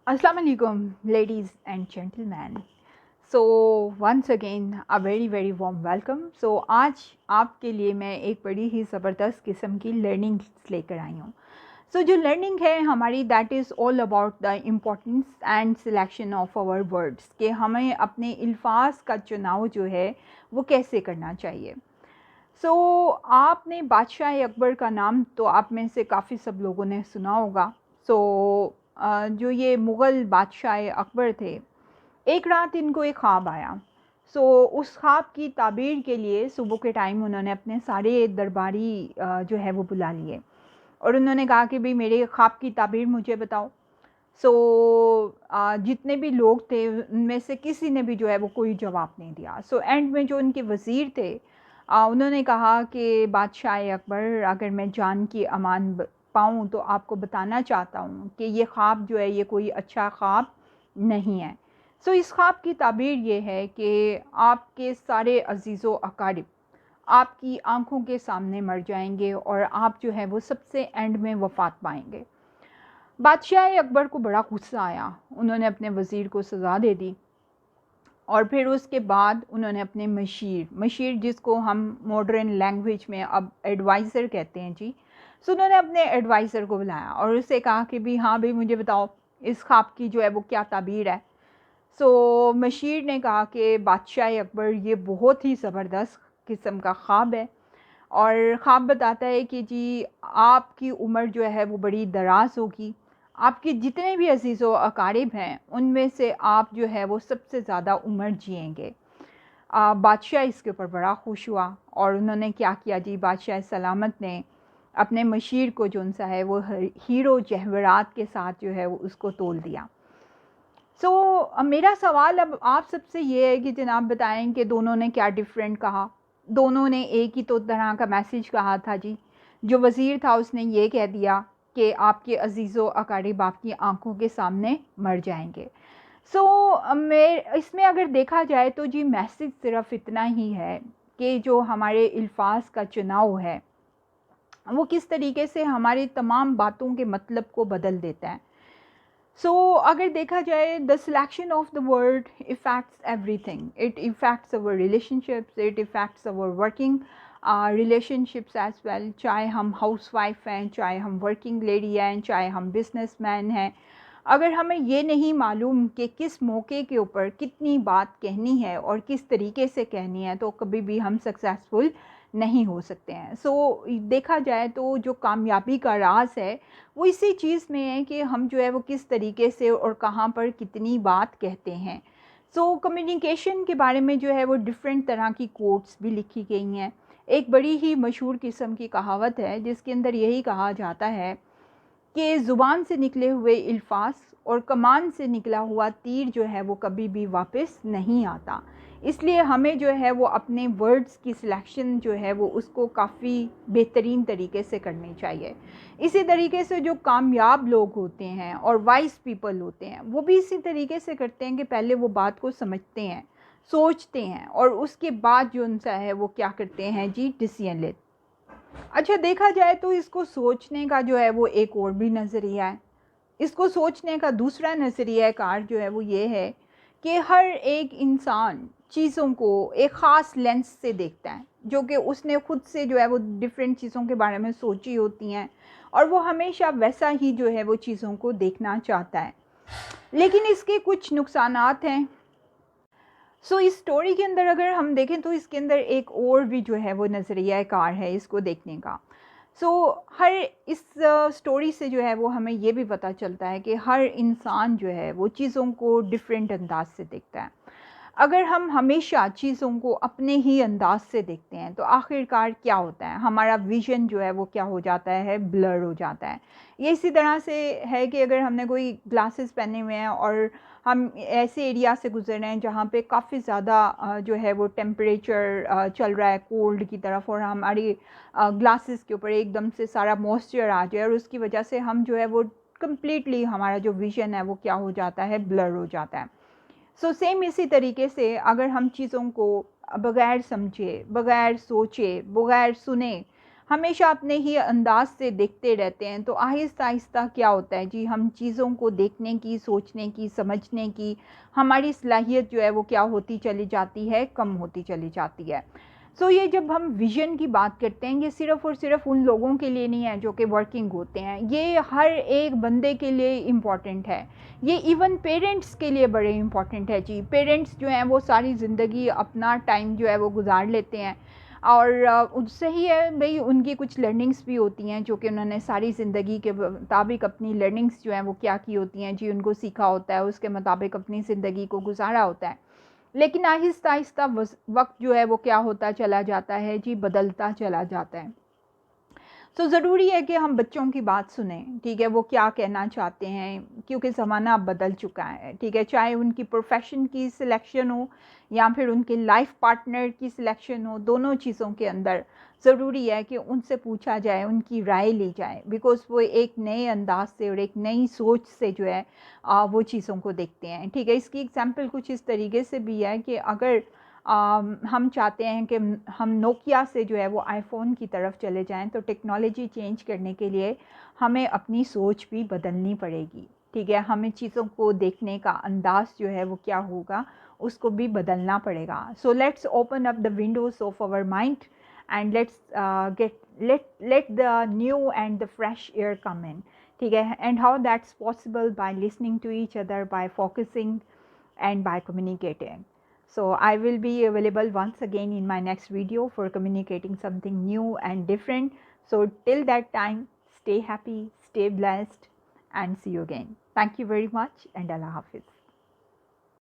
Assalamu alaikum, ladies and gentlemen. So once again a very warm welcome. So आज आपके लिए मैं एक बड़ी ही ज़बरदस्त किस्म की लर्निंग लेकर आई हूँ. सो जो लर्निंग है हमारी that is all about the importance and selection of our words कि हमें अपने अल्फाज का चुनाव जो है वो कैसे करना चाहिए. आपने बादशाह अकबर का नाम तो आप में से काफ़ी सब लोगों ने सुना होगा. सो जो ये मुग़ल बादशाह अकबर थे, एक रात इनको एक ख्वाब आया. उस ख्वाब की ताबीर के लिए सुबह के टाइम उन्होंने अपने सारे दरबारी जो है वो बुला लिए और उन्होंने कहा कि भाई मेरे ख्वाब की ताबीर मुझे बताओ. जितने भी लोग थे उनमें से किसी ने भी जो है वो कोई जवाब नहीं दिया. एंड में जो उनके वज़ीर थे उन्होंने कहा कि बादशाह अकबर, अगर मैं जान की अमान पाऊँ तो आपको बताना चाहता हूँ कि ये ख्वाब जो है ये कोई अच्छा ख्वाब नहीं है. इस ख्वाब की ताबीर ये है कि आपके सारे अजीज़ व अकारिब आपकी आंखों के सामने मर जाएंगे और आप जो है वो सबसे एंड में वफ़ात पाएंगे. बादशाह अकबर को बड़ा गुस्सा आया. उन्होंने अपने वज़ीर को सज़ा दे दी और फिर उसके बाद उन्होंने अपने मशीर मशीर जिसको हम मॉडर्न लैंग्वेज में अब एडवाइज़र कहते हैं जी. उन्होंने अपने एडवाइज़र को बुलाया और उससे कहा कि भी हाँ भाई मुझे बताओ इस ख्वाब की जो है वो क्या ताबीर है. मशीर ने कहा कि बादशाह अकबर ये बहुत ही ज़बरदस्त किस्म का ख्वाब है और ख्वाब बताता है कि जी आपकी उम्र जो है वो बड़ी दराज़ होगी. आपके जितने भी अज़ीज़ व अकारिब हैं उनमें से आप जो है वो सबसे ज़्यादा उम्र जिएंगे. बादशाह इसके ऊपर बड़ा खुश हुआ और उन्होंने क्या किया जी, बादशाह सलामत ने अपने मशीर को जो सा है वो हीरो जहवरात के साथ जो है वो उसको तोल दिया. मेरा सवाल अब आप सबसे ये है कि जनाब बताएं कि दोनों ने क्या डिफरेंट कहा. दोनों ने एक ही तो तरह का मैसेज कहा था जी. जो वज़ीर था उसने ये कह दिया कि आपके अजीज़ो अकारिब आपकी आंखों के सामने मर जाएंगे. मैं इसमें अगर देखा जाए तो जी मैसेज सिर्फ इतना ही है कि जो हमारे अल्फाज का चुनाव है वो किस तरीके से हमारी तमाम बातों के मतलब को बदल देता है. अगर देखा जाए the selection of the word affects everything. It affects our relationships, it affects our working relationships as well. चाहे हम हाउस वाइफ हैं, चाहे हम वर्किंग लेडी हैं, चाहे हम बिजनेस मैन हैं, अगर हमें ये नहीं मालूम कि किस मौके के ऊपर कितनी बात कहनी है और किस तरीके से कहनी है तो कभी भी हम सक्सेसफुल नहीं हो सकते हैं. देखा जाए तो जो कामयाबी का राज है वो इसी चीज़ में है कि हम जो है वो किस तरीके से और कहाँ पर कितनी बात कहते हैं. कम्युनिकेशन के बारे में जो है वो डिफरेंट तरह की कोट्स भी लिखी गई हैं. एक बड़ी ही मशहूर किस्म की कहावत है जिसके अंदर यही कहा जाता है कि ज़ुबान से निकले हुए अल्फाज और कमान से निकला हुआ तीर जो है वो कभी भी वापस नहीं आता. इसलिए हमें जो है वो अपने वर्ड्स की सिलेक्शन जो है वो उसको काफ़ी बेहतरीन तरीके से करनी चाहिए. इसी तरीके से जो कामयाब लोग होते हैं और वाइस पीपल होते हैं वो भी इसी तरीके से करते हैं कि पहले वो बात को समझते हैं, सोचते हैं और उसके बाद जो उनसा है वो क्या करते हैं जी, डिसीजन लेते. अच्छा देखा जाए तो इसको सोचने का जो है वो एक और भी नज़रिया है. इसको सोचने का दूसरा नज़रिया कार जो है वो ये है कि हर एक इंसान चीज़ों को एक ख़ास लेंस से देखता है जो कि उसने ख़ुद से जो है वो डिफरेंट चीज़ों के बारे में सोची होती हैं और वो हमेशा वैसा ही जो है वो चीज़ों को देखना चाहता है. लेकिन इसके कुछ नुकसानात हैं. इस स्टोरी के अंदर अगर हम देखें तो इसके अंदर एक और भी जो है वो नज़रिया कार है इसको देखने का. हर इस स्टोरी से जो है वो हमें ये भी पता चलता है कि हर इंसान जो है वो चीज़ों को डिफरेंट अंदाज से देखता है. अगर हम हमेशा चीज़ों को अपने ही अंदाज से देखते हैं तो आखिरकार क्या होता है, हमारा विज़न जो है वो क्या हो जाता है, ब्लर हो जाता है. ये इसी तरह से है कि अगर हमने कोई ग्लासेस पहने हुए हैं और हम ऐसे एरिया से गुज़र रहे हैं जहाँ पे काफ़ी ज़्यादा जो है वो टेम्परेचर चल रहा है कोल्ड की तरफ और हमारी ग्लासेस के ऊपर एकदम से सारा मॉइस्चर आ जाए और उसकी वजह से हम जो है वो कम्प्लीटली हमारा जो विज़न है वो क्या हो जाता है, ब्लर हो जाता है. सेम इसी तरीके से अगर हम चीज़ों को बग़ैर समझे, बग़ैर सोचे, बग़ैर सुने हमेशा अपने ही अंदाज से देखते रहते हैं, तो आहिस्ता आहिस्ता क्या होता है जी, हम चीज़ों को देखने की, सोचने की, समझने की हमारी सलाहियत जो है वो क्या होती चली जाती है, कम होती चली जाती है। सो ये जब हम विज़न की बात करते हैं, ये सिर्फ़ और सिर्फ़ उन लोगों के लिए नहीं है जो कि वर्किंग होते हैं, ये हर एक बंदे के लिए इम्पॉर्टेंट है। ये इवन पेरेंट्स के लिए बड़े इम्पॉर्टेंट है जी। पेरेंट्स जो हैं वो सारी ज़िंदगी अपना टाइम जो है वो गुजार लेते हैं, और उससे ही है भई, उनकी कुछ लर्निंग्स भी होती हैं जो कि उन्होंने सारी ज़िंदगी के मुताबिक अपनी लर्निंग्स जो हैं वो क्या की होती हैं जी, उनको सीखा होता है, उसके मुताबिक अपनी ज़िंदगी को गुजारा होता है। लेकिन आहिस्ता आहिस्ता वक्त जो है वो क्या होता चला जाता है जी, बदलता चला जाता है। तो ज़रूरी है कि हम बच्चों की बात सुनें, ठीक है, वो क्या कहना चाहते हैं, क्योंकि ज़माना अब बदल चुका है, ठीक है, चाहे उनकी प्रोफेशन की सिलेक्शन हो या फिर उनके लाइफ पार्टनर की सिलेक्शन हो, दोनों चीज़ों के अंदर ज़रूरी है कि उनसे पूछा जाए, उनकी राय ली जाए, बिकॉज़ वो एक नए अंदाज से और एक नई सोच से जो है वो चीज़ों को देखते हैं, ठीक है। इसकी एग्जांपल कुछ इस तरीके से भी है कि अगर हम चाहते हैं कि हम नोकिया से जो है वो आईफ़ोन की तरफ चले जाएँ, तो टेक्नोलॉजी चेंज करने के लिए हमें अपनी सोच भी बदलनी पड़ेगी, ठीक है? हमें चीज़ों को देखने का अंदाज़ जो है वो क्या होगा, उसको भी बदलना पड़ेगा। So let's open up the windows of our mind and let's let the new and the fresh air come in, ठीक है? And how that's possible by listening to each other, by focusing and by communicating. So I will be available once again in my next video for communicating something new and different. So till that time, stay happy, stay blessed, and see you again. Thank you very much, and Allah Hafiz.